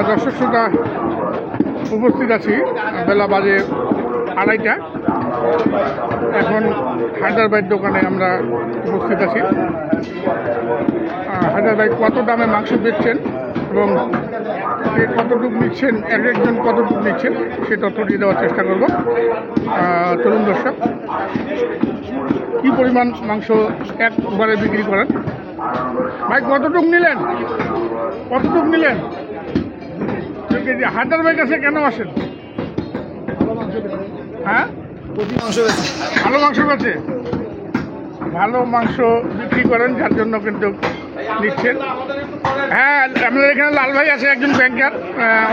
দর্শক শ্রোতা উপস্থিত আছি, বেলা বাজে 2:30। এখন হায়দ্রাবাদ দোকানে আমরা উপস্থিত আছি। হায়দ্রাবাদ কত দামে মাংস বেচছেন এবং কতটুকু নিচ্ছেন, এক একজন কতটুকু নিচ্ছেন সে তথ্যটি দেওয়ার চেষ্টা করব। তরুণ দর্শক, কী পরিমাণ মাংস একবারে বিক্রি করেন? ভাই কতটুকু নিলেন? কতটুকু নিলেন? হায়দ্রাবাদ কাছে কেন আসেন? হ্যাঁ, ভালো মাংস বেচে, ভালো মাংস বিক্রি করেন, যার জন্য কিন্তু নিচ্ছেন। হ্যাঁ, আমাদের এখানে লাল ভাই আছে, একজন ব্যাংকার,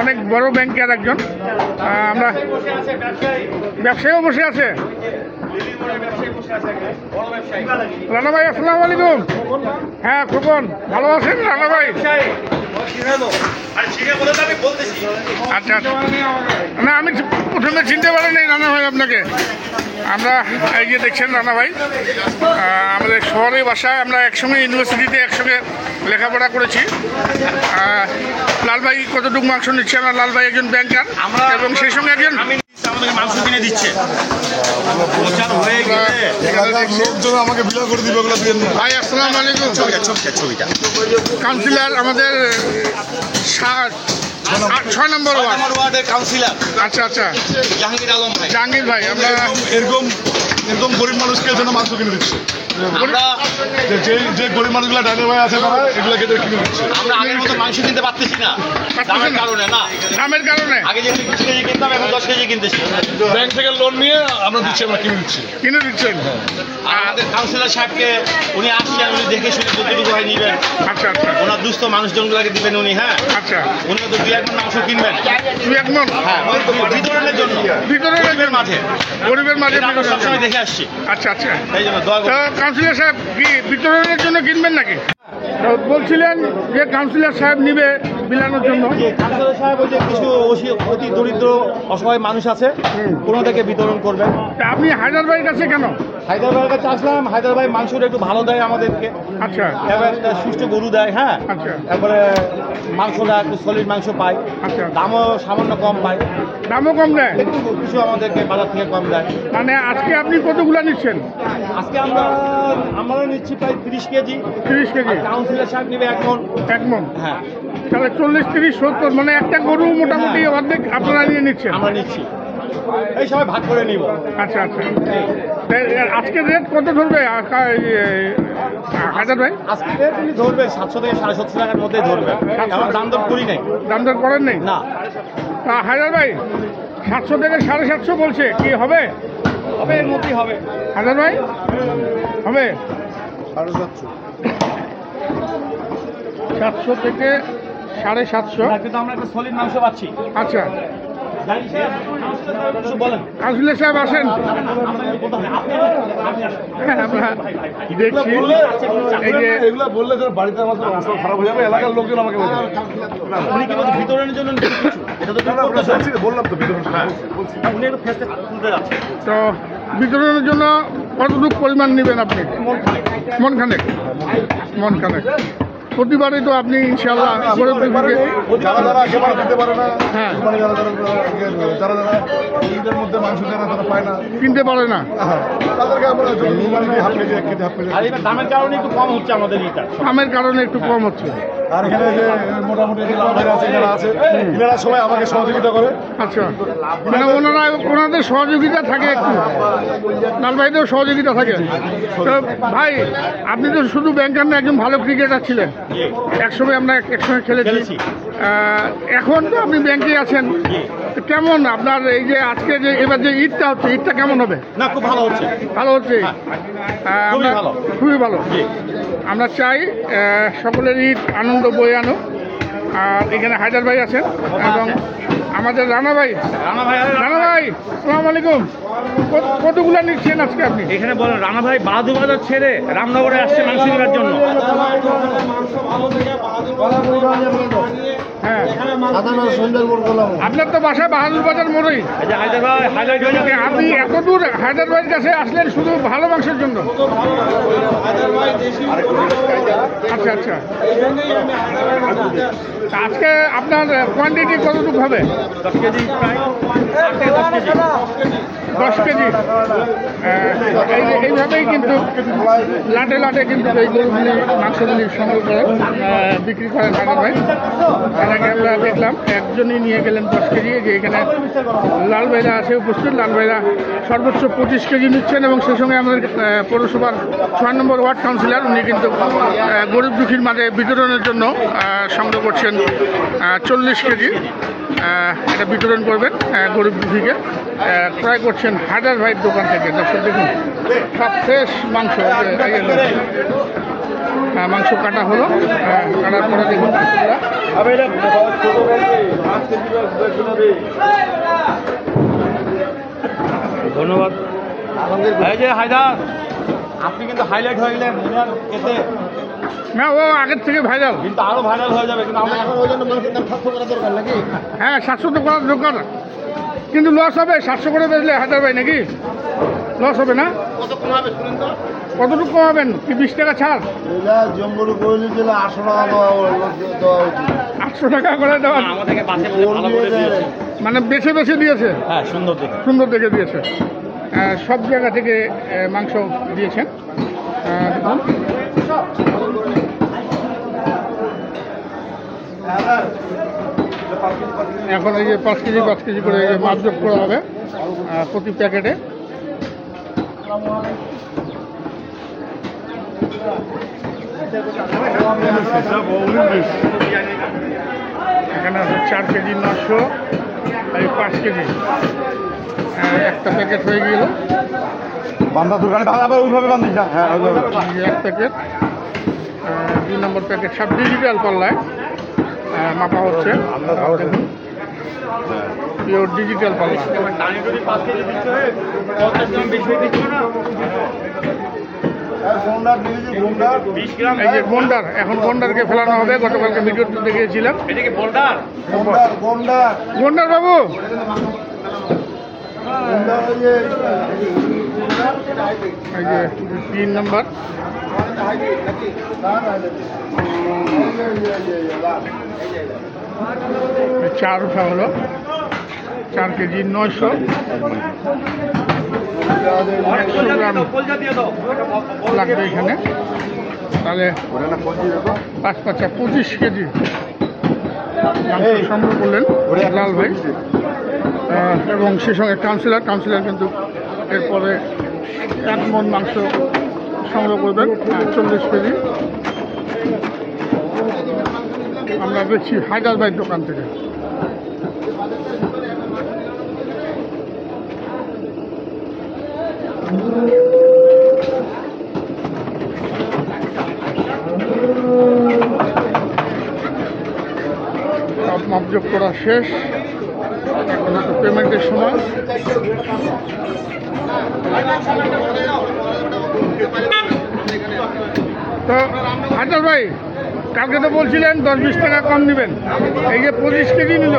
অনেক বড় ব্যাংকার একজন। আমরা ব্যবসায়ীও বসে আছে। রানা ভাই আসসালামু আলাইকুম। হ্যাঁ খোকন, ভালো আছেন রানা ভাই? আচ্ছা আচ্ছা, না আমি প্রথমে চিনতে পারিনি রানা ভাই আপনাকে। আমরা এই যে দেখছেন রানা ভাই, আমাদের শহরে বাসায়, আমরা একসঙ্গে ইউনিভার্সিটিতে একসঙ্গে লেখাপড়া করেছি। লাল ভাই কতটুকু মাংস নিচ্ছে? আমার লাল ভাই একজন ব্যাংকার এবং সেই সঙ্গে একজন মাংস কিনে দিচ্ছে। আমাকে বিলা করে দিবে ভাই। আসসালামু আলাইকুম। ছবিটা কাউন্সিলর আমাদের 6 নম্বর ওয়ার্ডের কাউন্সিলর। আচ্ছা আচ্ছা, জাহাঙ্গীর আলম ভাই। জাহাঙ্গীর ভাই, আমরা এরকম গরিব মানুষকে জন্য মাংস কিনে দিচ্ছে। যে গরিব মানুষগুলো ডাইনে ভাই আছে তারা এগুলো কিনে দিচ্ছে। আমরা আগের মতো মাংস কিনতে পারতেছি না, দামের কারণে। না, দামের কারণে আগে যে 20 কেজি কিনতাম, এখন 10 কেজি কিনতেছি। ব্যাংক থেকে লোন নিয়ে আমরা দিচ্ছি, আমরা কিনে দিচ্ছেন। আমাদের কাউন্সিলর সাহেবকে উনি আসছেন, উনি দেখে শুনে যতটুকু হয় নিবেন। আচ্ছা আচ্ছা, ওনার দুস্থ মানুষজনগুলোকে দিবেন উনি। হ্যাঁ আচ্ছা, উনি তো 2-1 মণ মাংস কিনবেন। 2-1 মণ? হ্যাঁ, বিতরণের জন্য, গরিবের মাঝে সবসময় দেখে আসছি। আচ্ছা আচ্ছা, এই জন্য দোয়া করুন। কাউন্সিলর সাহেব কি বিতরণের জন্য কিনবেন নাকি? বলছিলেন যে কাউন্সিলর সাহেব নিবে বিলানোর জন্য। কাউন্সিলর সাহেব ওই যে কিছু অতি দরিদ্র অসহায় মানুষ আছে, ওনাদেরকে বিতরণ করবেন। আপনি হায়দ্রাবাদের কাছে কেন? হায়দ্রাবাদের কাছে আসলাম, হায়দ্রাবাদ মাংসটা একটু ভালো দেয় আমাদেরকে। আচ্ছা, এবার সুষ্ঠু গরু দেয়। হ্যাঁ, আচ্ছা, তারপরে মাংসটা একটু সলিড মাংস পাই। আচ্ছা, দামও সামান্য কম পাই। দামও কম দেয়, একটু কিছু আমাদেরকে বাজার থেকে কম দেয়। মানে আজকে আপনি কতগুলো নিচ্ছেন? আজকে আমরা নিচ্ছি প্রায় 30 কেজি। 30 কেজি। কাউন্সিলর সাহেব নেবে 1 মণ। 1 মণ? হ্যাঁ, তাহলে 40, 30, 70, মানে একটা গরু মোটামুটি অর্ধেক আপনারা নিয়ে নিচ্ছেন। আমরা নিচ্ছি, এই সবাই ভাগ করে নিব। আচ্ছা আচ্ছা, আজকে রেট কত ধরবে হায়দ্রাবাদ ভাই? আজকে রেট উনি ধরবে 700 থেকে 750 টাকার মধ্যে ধরবে। আমার দাম দর করি নাই। দাম দর করেন নেই না। হায়দ্রাবাদ ভাই 700 থেকে 750 বলছে, কি হবে? হবে, এর মধ্যেই হবে। হায়দ্রাবাদ ভাই হবে 700 থেকে 750। কিন্তু আমরা একটা সলিড মাংস পাচ্ছি। আচ্ছা, বলেন কাউন্সিলর সাহেব আসেন। আমরা দেখছি এই যে এগুলো বললে বাড়িতে আমার খারাপ হয়ে যাবে, এলাকার লোকজন আমাকে উনি কি বলছেন বিতরণের জন্য? এটা তো বললাম তো বিতরণ। উনি একটু ফেসটা তুলতে যাচ্ছে। তো বিতরণের জন্য কতটুকু পরিমাণ নেবেন আপনি? মনখানেক। প্রতিবারই তো আপনি ইনশাল্লাহ যারা যারা একেবারে দিতে পারে না, হ্যাঁ, যারা ঈদের মধ্যে মাংস যারা পায় না, কিনতে পারে না, তাদেরকে আমরা half KG 1 KG half KG. আর এটা দামের কারণে একটু কম হচ্ছে আমাদের। এটা দামের কারণে একটু কম হচ্ছে। আর এখানে যে মোটামুটি যারা আছে এনারা সবাই আমাকে সহযোগিতা করে। আচ্ছা, মানে ওনাদের সহযোগিতা থাকে একটু, লাল ভাইদেরও সহযোগিতা থাকে। তো ভাই আপনি তো শুধু ব্যাংকার না, একজন ভালো ক্রিকেটার ছিলেন, একসময় আমরা একসঙ্গে খেলেছি। এখন তো আপনি ব্যাংকে আছেন, কেমন আপনার এই যে আজকে যে এবার যে ঈদটা হচ্ছে, ঈদটা কেমন হবে? না, খুব ভালো হচ্ছে। ভালো হচ্ছে, খুবই ভালো। আমরা চাই সকলের ঈদ আনন্দ বয়ে আনুক। আর এখানে হায়দার ভাই আছেন এবং আমাদের রানা ভাই। আসসালামু আলাইকুম। কতগুলো নিচ্ছেন আজকে আপনি? এখানে বলেন রানা ভাই বাহাদুর বাজার ছেড়ে রামনগরে আসছে মাংস নেওয়ার জন্য। হ্যাঁ, আপনার তো বাসায় বাহাদুর বাজার মোড়েই। আপনি এত দূর হায়দ্রাবাদের কাছে আসলেন শুধু ভালো মাংসের জন্য? আচ্ছা আচ্ছা, তা আজকে আপনার কোয়ান্টিটি কতটুকু হবে? 10 কেজি। এইভাবেই কিন্তু লাটে লাটে কিন্তু এই গরুগুলি মাংসগুলি সংগ্রহ করেন, বিক্রি করেন হাজার ভাই। এর আগে আমরা দেখলাম একজনই নিয়ে গেলেন 10 কেজি। যে এখানে লাল ভাইরা আছে উপস্থিত, লাল ভাইরা সর্বোচ্চ 25 কেজি নিচ্ছেন এবং সেই সঙ্গে আমাদের পৌরসভার 6 নম্বর ওয়ার্ড কাউন্সিলর, উনি কিন্তু গরিব দুঃখীর মাঝে বিতরণের জন্য সংগ্রহ করছেন 40 কেজি। এটা বিতরণ করবেন গরিব দুঃখীকে, ক্রয় করছেন হায়দার ভাইয়ের দোকান থেকে। দর্শক দেখুন সব ফ্রেশ মাংস, মাংস কাটা হলো, কাটার পরে দেখুন ধন্যবাদ। এই যে হায়দার, আপনি কিন্তু হাইলাইট হয়ে গেলেন এতে, না ও আগের থেকে ভাইরাল, কিন্তু আরো ভাইরাল হয়ে যাবে। কিন্তু আমরা এখন ওই জন্য মার্কেট দাম 700 করা দরকার নাকি? হ্যাঁ 700 তো করার দরকার, কিন্তু লস হবে 700 করে বেচলে হায়দার ভাই, নাকি লস হবে না? কত কমাবে শুনেন তো? কতটুকু কমাবেন? কি 20 টাকা ছাড়? 800 টাকা করে দেওয়া আমাদেরকে বাসে ভালো করে দিয়েছে, মানে বেছে বেছে দিয়েছে। হ্যাঁ সুন্দর দেখে, সুন্দর দেখে দিয়েছে। সব জায়গা থেকে মাংস দিয়েছেন। এখন এই যে 5 কেজি করে মাপ যোগ করা হবে প্রতি প্যাকেটে। এখানে আছে 4 কেজি 900, এই 5 কেজি, একটা প্যাকেট হয়ে গেল। বান্ধা দোকানে আবার ওইভাবে বান্ধিস না। হ্যাঁ ওইভাবে 1 প্যাকেট, 2 নম্বর প্যাকেট, সব ডিজিটাল পাল্লায় মাপা হচ্ছে। পিওর ডিজিটাল পাল্লা। এই যে গন্ডার, এখন গন্ডারকে ফেলানো হবে। গতকালকে ভিডিওতে দেখিয়েছিলাম। গন্ডার বাবু, এই যে 3 নম্বর, 4 উঠা হলো, 4 কেজি 900 গ্রাম লাগবে এখানে। তাহলে 5 25 কেজি মাংস সংগ্রহ করলেন লাল ভাই, এবং সে সঙ্গে কাউন্সিলর কিন্তু এরপরে 1 মণ মাংস সংগ্রহ করবেন 40 কেজি। আমরা দেখছি হায়দার ভাইয়ের দোকান থেকে। সব মাপযোগ করা শেষ, এখন হয়তো পেমেন্টের সময়। তো হায়দার ভাই, কালকে তো বলছিলেন 10-20 টাকা কম নেবেন, এই যে 25 কেজি নিল।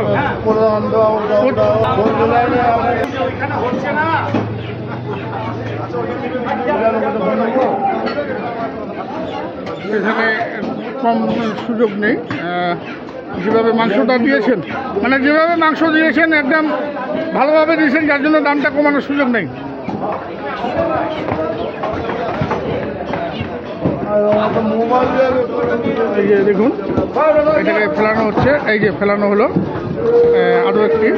এখানে কম সুযোগ নেই, যেভাবে মাংসটা দিয়েছেন, মানে যেভাবে মাংস দিয়েছেন একদম ভালোভাবে দিয়েছেন, যার জন্য দামটা কমানোর সুযোগ নেই। এই যে দেখুন এটাকে ফেলানো হচ্ছে, এই যে ফেলানো হলো আরও একটি।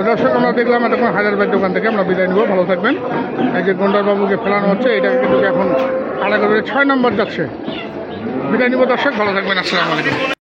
দর্শক, আমরা দেখলাম এতক্ষণ হায়দার ভাইয়ের দোকান থেকে। আমরা বিদায় নেব, ভালো থাকবেন। এই যে গন্ডার বাবুকে ফেলানো হচ্ছে, এটা কিন্তু এখন কারাগারের 6 নম্বর যাচ্ছে। বিদায় নিব দর্শক, ভালো থাকবেন, আসসালামু আলাইকুম।